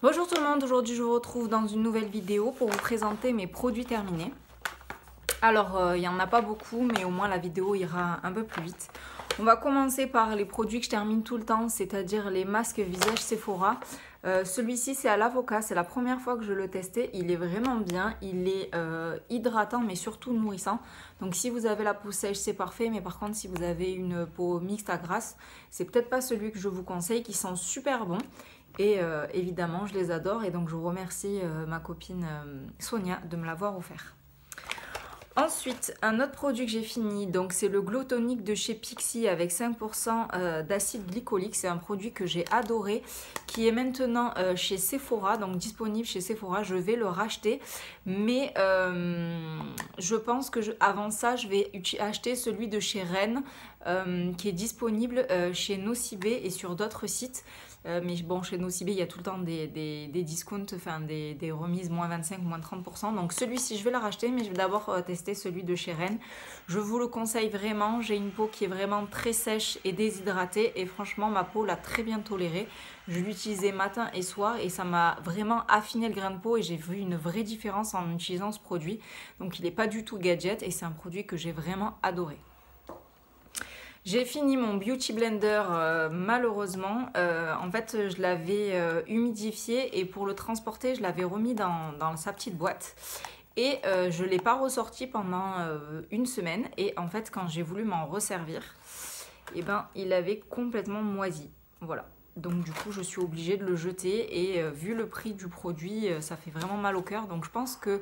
Bonjour tout le monde, aujourd'hui je vous retrouve dans une nouvelle vidéo pour vous présenter mes produits terminés. Alors il n'y en a pas beaucoup mais au moins la vidéo ira un peu plus vite. On va commencer par les produits que je termine tout le temps, c'est-à-dire les masques visage Sephora. Celui-ci c'est à l'avocat, c'est la première fois que je le testais, il est vraiment bien, il est hydratant mais surtout nourrissant. Donc si vous avez la peau sèche c'est parfait, mais par contre si vous avez une peau mixte à grasse, c'est peut-être pas celui que je vous conseille, qui sent super bon. Et évidemment je les adore et donc je remercie ma copine Sonia de me l'avoir offert. Ensuite, un autre produit que j'ai fini, donc c'est le Glow Tonic de chez Pixi avec 5% d'acide glycolique. C'est un produit que j'ai adoré, qui est maintenant chez Sephora, donc disponible chez Sephora. Je vais le racheter, mais je pense que avant ça, je vais acheter celui de chez Rennes, qui est disponible chez Nocibé et sur d'autres sites. Mais bon, chez Nocibé, il y a tout le temps des discounts, enfin des remises moins 25, moins 30%. Donc celui-ci, je vais le racheter, mais je vais d'abord tester celui de chez Rennes. Je vous le conseille vraiment. J'ai une peau qui est vraiment très sèche et déshydratée. Et franchement, ma peau l'a très bien toléré. Je l'utilisais matin et soir et ça m'a vraiment affiné le grain de peau. Et j'ai vu une vraie différence en utilisant ce produit. Donc il n'est pas du tout gadget et c'est un produit que j'ai vraiment adoré. J'ai fini mon Beauty Blender malheureusement. En fait, je l'avais humidifié et pour le transporter, je l'avais remis dans sa petite boîte. Et je ne l'ai pas ressorti pendant une semaine. Et en fait, quand j'ai voulu m'en resservir, eh ben, il avait complètement moisi. Voilà. Donc du coup, je suis obligée de le jeter. Et vu le prix du produit, ça fait vraiment mal au cœur. Donc je pense que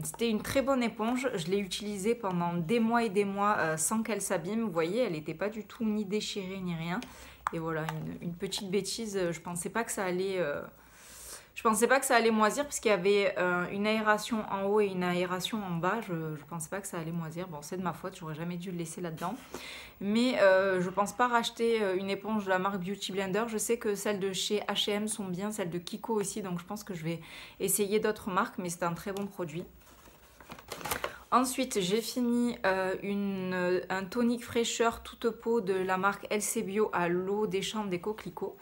c'était une très bonne éponge. Je l'ai utilisée pendant des mois et des mois sans qu'elle s'abîme. Vous voyez, elle n'était pas du tout ni déchirée ni rien. Et voilà, une petite bêtise. Je pensais pas que ça allait... Je pensais pas que ça allait moisir parce qu'il y avait une aération en haut et une aération en bas. Je pensais pas que ça allait moisir. Bon, c'est de ma faute, j'aurais jamais dû le laisser là-dedans. Mais je pense pas racheter une éponge de la marque Beauty Blender. Je sais que celles de chez H&M sont bien, celles de Kiko aussi. Donc je pense que je vais essayer d'autres marques, mais c'est un très bon produit. Ensuite, j'ai fini un tonique fraîcheur toute peau de la marque LC Bio à l'eau des champs des coquelicots.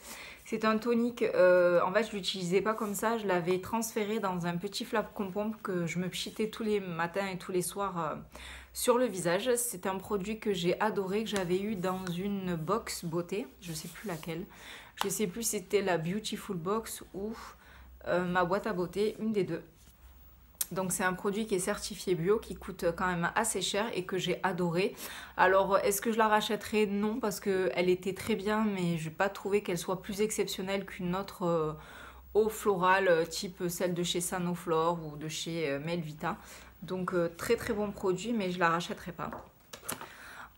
C'est un tonique, en fait je ne l'utilisais pas comme ça, je l'avais transféré dans un petit flacon pompe que je me pchitais tous les matins et tous les soirs sur le visage. C'est un produit que j'ai adoré, que j'avais eu dans une box beauté, je ne sais plus laquelle. Je ne sais plus si c'était la Beautiful Box ou ma boîte à beauté, une des deux. Donc c'est un produit qui est certifié bio, qui coûte quand même assez cher et que j'ai adoré. Alors est-ce que je la rachèterai? Non, parce qu'elle était très bien, mais je n'ai pas trouvé qu'elle soit plus exceptionnelle qu'une autre eau florale type celle de chez Sanoflore ou de chez Melvita. Donc très très bon produit, mais je ne la rachèterai pas.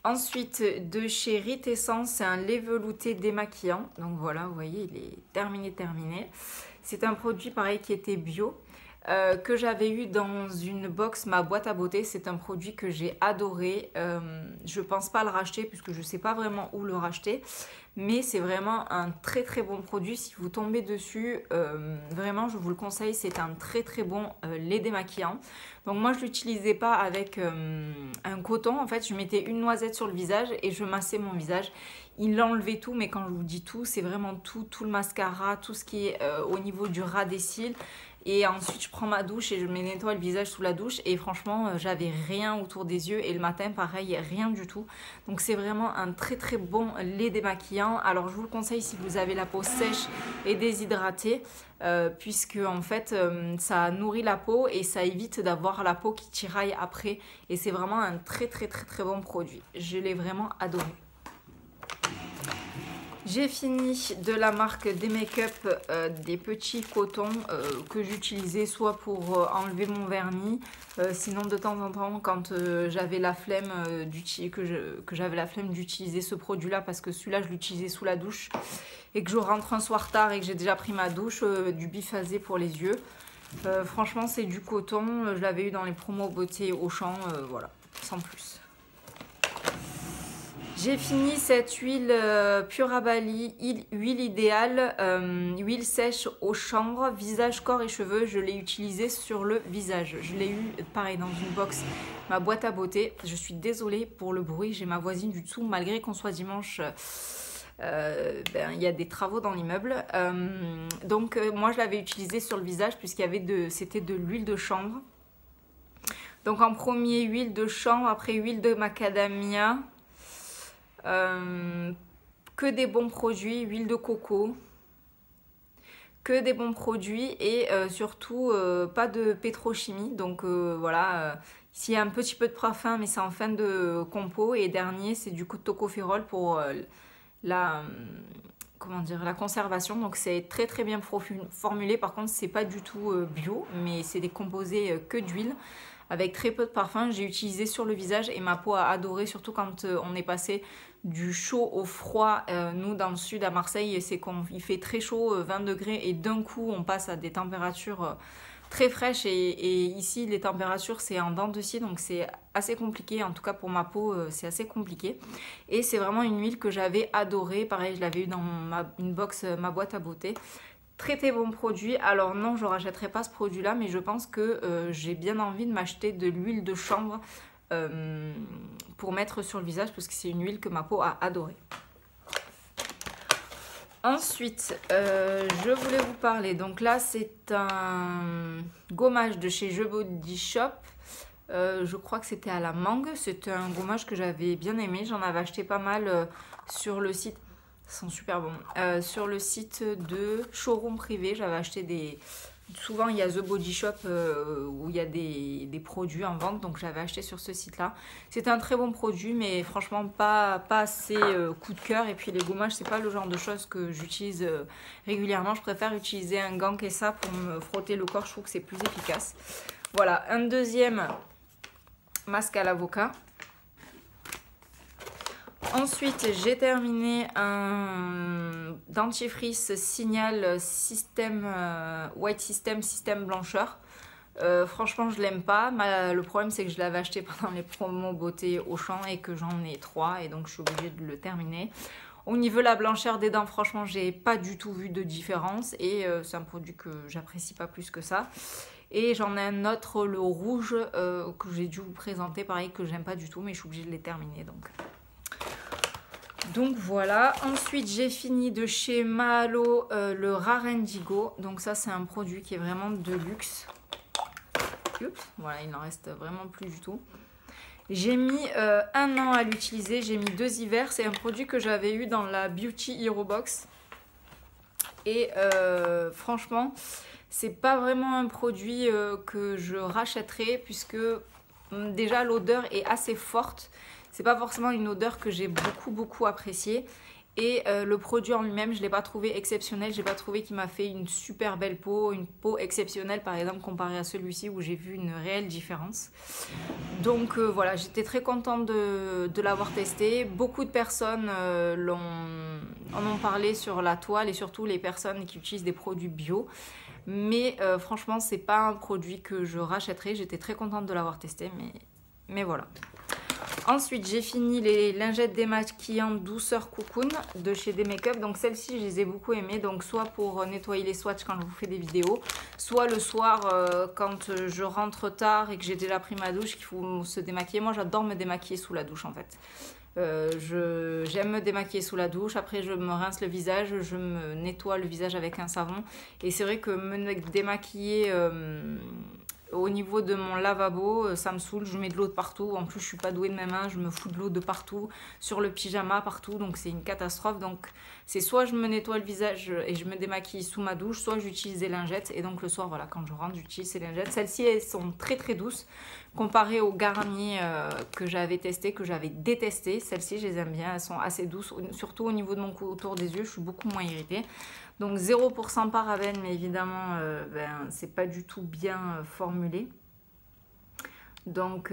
Ensuite, de chez Rit Essence, c'est un lait velouté démaquillant. Donc voilà, vous voyez, il est terminé. C'est un produit pareil qui était bio. Que j'avais eu dans une box, ma boîte à beauté. C'est un produit que j'ai adoré. Je pense pas le racheter puisque je sais pas vraiment où le racheter, mais c'est vraiment un très très bon produit. Si vous tombez dessus, vraiment je vous le conseille. C'est un très très bon lait démaquillant. Donc moi je l'utilisais pas avec un coton. En fait je mettais une noisette sur le visage et je massais mon visage. Il enlevait tout, mais quand je vous dis tout, c'est vraiment tout le mascara, tout ce qui est au niveau du ras des cils. Et ensuite je prends ma douche et je me nettoie le visage sous la douche et franchement j'avais rien autour des yeux et le matin pareil, rien du tout. Donc c'est vraiment un très très bon lait démaquillant. Alors je vous le conseille si vous avez la peau sèche et déshydratée, puisque en fait ça nourrit la peau et ça évite d'avoir la peau qui tiraille après. Et c'est vraiment un très très bon produit. Je l'ai vraiment adoré. J'ai fini de la marque des make-up des petits cotons que j'utilisais soit pour enlever mon vernis, sinon de temps en temps quand j'avais la flemme d'utiliser ce produit-là, parce que celui-là je l'utilisais sous la douche et que je rentre un soir tard et que j'ai déjà pris ma douche, du biphasé pour les yeux. Franchement c'est du coton, je l'avais eu dans les promos beauté Auchan, voilà, sans plus. J'ai fini cette huile Pura Bali, huile idéale, huile sèche au chanvre, visage, corps et cheveux. Je l'ai utilisée sur le visage. Je l'ai eu pareil dans une box, ma boîte à beauté. Je suis désolée pour le bruit, j'ai ma voisine du dessous, malgré qu'on soit dimanche. il y a des travaux dans l'immeuble. Donc moi je l'avais utilisé sur le visage puisqu'il y avait c'était de l'huile de chanvre. Donc en premier huile de chanvre, après huile de macadamia, que des bons produits, huile de coco, que des bons produits et surtout pas de pétrochimie. Donc voilà, ici il y a un petit peu de parfum mais c'est en fin de compo. Et dernier c'est du tocopherol pour la conservation. Donc c'est très très bien formulé. Par contre c'est pas du tout bio mais c'est des composés que d'huile avec très peu de parfum. J'ai utilisé sur le visage et ma peau a adoré, surtout quand on est passé du chaud au froid. Nous dans le sud à Marseille il fait très chaud, 20 degrés, et d'un coup on passe à des températures très fraîches et ici les températures c'est en dents de scie, donc c'est assez compliqué. En tout cas pour ma peau c'est assez compliqué et c'est vraiment une huile que j'avais adorée. Pareil, je l'avais eu dans une box, ma boîte à beauté. Très très bon produit. Alors non, je ne rachèterai pas ce produit là, mais je pense que j'ai bien envie de m'acheter de l'huile de chanvre pour mettre sur le visage parce que c'est une huile que ma peau a adorée. Ensuite, je voulais vous parler. Donc là, c'est un gommage de chez The Body Shop. Je crois que c'était à la mangue. C'est un gommage que j'avais bien aimé. J'en avais acheté pas mal sur le site. Ils sont super bons. Sur le site de showroom privé, j'avais acheté des... Souvent, il y a The Body Shop où il y a des produits en vente. Donc, j'avais acheté sur ce site-là. C'était un très bon produit, mais franchement, pas assez coup de cœur. Et puis, les gommages, c'est pas le genre de choses que j'utilise régulièrement. Je préfère utiliser un gant et ça pour me frotter le corps. Je trouve que c'est plus efficace. Voilà, un deuxième masque à l'avocat. Ensuite, j'ai terminé un dentifrice Signal système White système blancheur. Franchement, je l'aime pas. Le problème, c'est que je l'avais acheté pendant les promos beauté Auchan et que j'en ai 3 et donc je suis obligée de le terminer. Au niveau de la blancheur des dents, franchement, j'ai pas du tout vu de différence et c'est un produit que j'apprécie pas plus que ça. Et j'en ai un autre, le rouge, que j'ai dû vous présenter, pareil, que j'aime pas du tout, mais je suis obligée de les terminer. Donc voilà. Ensuite, j'ai fini de chez Mahalo le Rare Indigo. Donc ça, c'est un produit qui est vraiment de luxe. Oups, voilà, il n'en reste vraiment plus du tout. J'ai mis 1 an à l'utiliser. J'ai mis 2 hivers. C'est un produit que j'avais eu dans la Beauty Hero Box. Et franchement, c'est pas vraiment un produit que je rachèterai puisque déjà l'odeur est assez forte. C'est pas forcément une odeur que j'ai beaucoup appréciée. Et le produit en lui-même, je l'ai pas trouvé exceptionnel. J'ai pas trouvé qu'il m'a fait une super belle peau, une peau exceptionnelle par exemple comparé à celui-ci où j'ai vu une réelle différence. Donc voilà, j'étais très contente de l'avoir testé. Beaucoup de personnes en ont parlé sur la toile et surtout les personnes qui utilisent des produits bio. Mais franchement, c'est pas un produit que je rachèterai. J'étais très contente de l'avoir testé, mais voilà. Ensuite, j'ai fini les lingettes démaquillantes douceur cocoon de chez D-Make-up. Donc celles-ci, je les ai beaucoup aimées. Donc soit pour nettoyer les swatchs quand je vous fais des vidéos, soit le soir quand je rentre tard et que j'ai déjà pris ma douche, qu'il faut se démaquiller. Moi, j'adore me démaquiller sous la douche en fait. J'aime me démaquiller sous la douche. Après, je me rince le visage, je me nettoie le visage avec un savon. Et c'est vrai que me démaquiller... au niveau de mon lavabo, ça me saoule, je mets de l'eau de partout. En plus, je suis pas douée de mes mains, je me fous de l'eau de partout, sur le pyjama, partout. Donc, c'est une catastrophe. Donc, c'est soit je me nettoie le visage et je me démaquille sous ma douche, soit j'utilise des lingettes. Et donc, le soir, voilà, quand je rentre, j'utilise ces lingettes. Celles-ci, elles sont très douces comparées aux Garnier que j'avais testé, que j'avais détesté. Celles-ci, je les aime bien, elles sont assez douces. Surtout au niveau de mon contour des yeux, je suis beaucoup moins irritée. Donc 0% parabène, mais évidemment, c'est pas du tout bien formulé. Donc,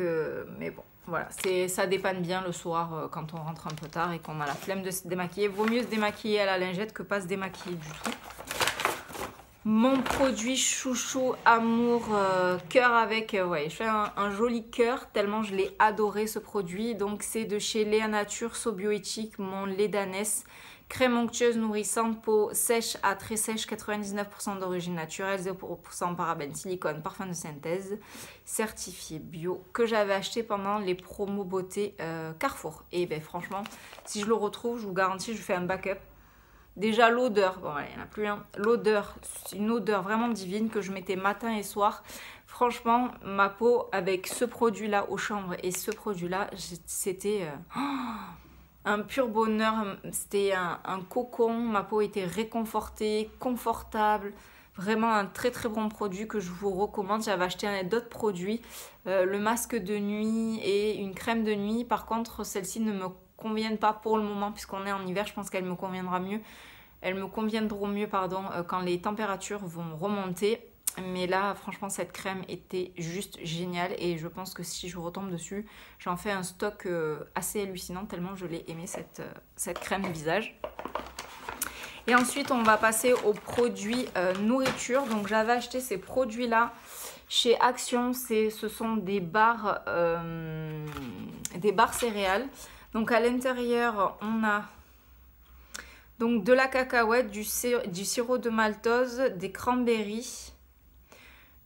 mais bon, voilà, ça dépanne bien le soir quand on rentre un peu tard et qu'on a la flemme de se démaquiller. Vaut mieux se démaquiller à la lingette que pas se démaquiller du tout. Mon produit chouchou amour cœur avec, ouais, je fais un joli cœur tellement je l'ai adoré ce produit. Donc c'est de chez Léa Nature, So Bioéthique, mon lait d'ânesse Crème onctueuse nourrissante, peau sèche à très sèche, 99% d'origine naturelle, 0% parabènes, silicone, parfum de synthèse, certifié bio, que j'avais acheté pendant les promos beauté Carrefour. Et ben franchement, si je le retrouve, je vous garantis, je fais un backup. Déjà l'odeur, bon il n'y en a plus un, l'odeur, une odeur vraiment divine que je mettais matin et soir. Franchement, ma peau avec ce produit-là au chanvre et ce produit-là, c'était un pur bonheur. C'était un cocon, ma peau était réconfortée, confortable. Vraiment un très très bon produit que je vous recommande. J'avais acheté d'autres produits, le masque de nuit et une crème de nuit. Par contre, celles-ci ne me conviennent pas pour le moment puisqu'on est en hiver. Je pense qu'elles me conviendront mieux. Elles me conviendront mieux quand les températures vont remonter. Mais là, franchement, cette crème était juste géniale. Et je pense que si je retombe dessus, j'en fais un stock assez hallucinant tellement je l'ai aimé cette crème visage. Et ensuite, on va passer aux produits nourriture. Donc, j'avais acheté ces produits-là chez Action. Ce sont des barres céréales. Donc, à l'intérieur, on a donc de la cacahuète, du sirop de maltose, des cranberries,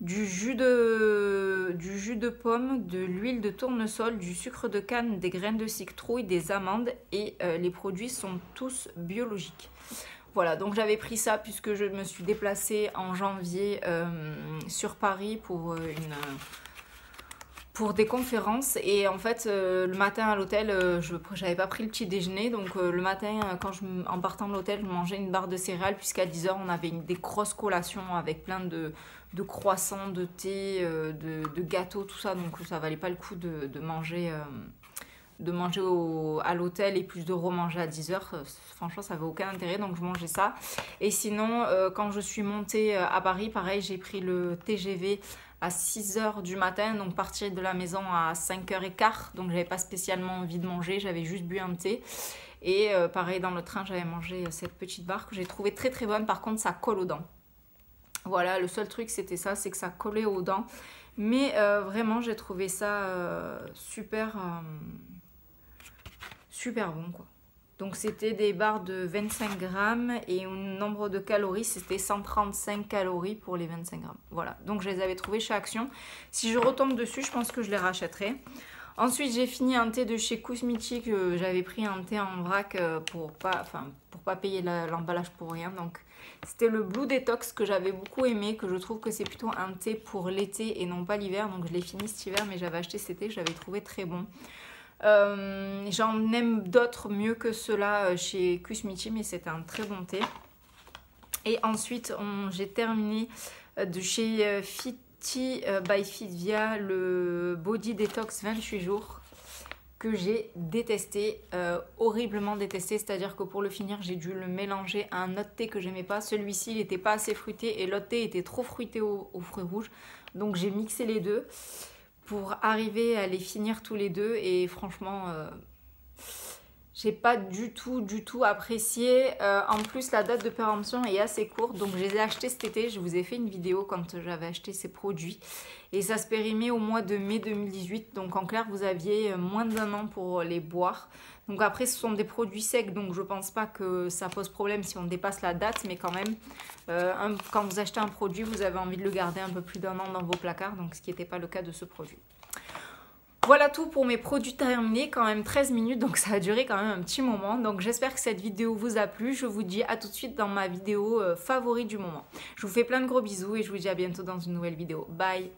du jus de pomme, de l'huile de tournesol, du sucre de canne, des graines de citrouille, des amandes et les produits sont tous biologiques. Voilà, donc j'avais pris ça puisque je me suis déplacée en janvier sur Paris pour des conférences et en fait le matin à l'hôtel j'avais pas pris le petit déjeuner donc le matin en partant de l'hôtel je mangeais une barre de céréales puisqu'à 10 h on avait des grosses collations avec plein de croissants, de thé, de gâteaux, tout ça, donc ça valait pas le coup de manger à l'hôtel et plus de remanger à 10 h. Franchement, ça n'avait aucun intérêt, donc je mangeais ça. Et sinon, quand je suis montée à Paris, pareil, j'ai pris le TGV à 6 h du matin, donc partir de la maison à 5 h 15. Donc, j'avais pas spécialement envie de manger, j'avais juste bu un thé. Et pareil, dans le train, j'avais mangé cette petite barre que j'ai trouvée très très bonne. Par contre, ça colle aux dents. Voilà, le seul truc, c'était ça, c'est que ça collait aux dents. Mais vraiment, j'ai trouvé ça super bon quoi. Donc c'était des barres de 25 grammes et un nombre de calories, c'était 135 calories pour les 25 grammes. Voilà, donc je les avais trouvées chez Action. Si je retombe dessus, je pense que je les rachèterai. Ensuite, j'ai fini un thé de chez Cosmetics. J'avais pris un thé en vrac pour pas payer l'emballage pour rien. Donc c'était le Blue Detox que j'avais beaucoup aimé, que je trouve que c'est plutôt un thé pour l'été et non pas l'hiver. Donc je l'ai fini cet hiver, mais j'avais acheté cet thé, je l'avais trouvé très bon. J'en aime d'autres mieux que ceux-là chez Cosmetics, mais c'est un très bon thé. Et ensuite, j'ai terminé de chez Fiti by Fitvia le Body Detox 28 jours que j'ai détesté, horriblement détesté. C'est-à-dire que pour le finir, j'ai dû le mélanger à un autre thé que j'aimais pas. Celui-ci, il n'était pas assez fruité et l'autre thé était trop fruité aux fruits rouges. Donc j'ai mixé les deux pour arriver à les finir tous les deux et franchement j'ai pas du tout apprécié. En plus la date de péremption est assez courte, donc je les ai achetés cet été. Je vous ai fait une vidéo quand j'avais acheté ces produits et ça se périmait au mois de mai 2018, donc en clair vous aviez moins d'1 an pour les boire. Donc après ce sont des produits secs, donc je pense pas que ça pose problème si on dépasse la date, mais quand même quand vous achetez un produit, vous avez envie de le garder un peu plus d'1 an dans vos placards, donc ce qui n'était pas le cas de ce produit. Voilà tout pour mes produits terminés, quand même 13 minutes, donc ça a duré quand même un petit moment. Donc j'espère que cette vidéo vous a plu. Je vous dis à tout de suite dans ma vidéo favorite du moment. Je vous fais plein de gros bisous et je vous dis à bientôt dans une nouvelle vidéo. Bye!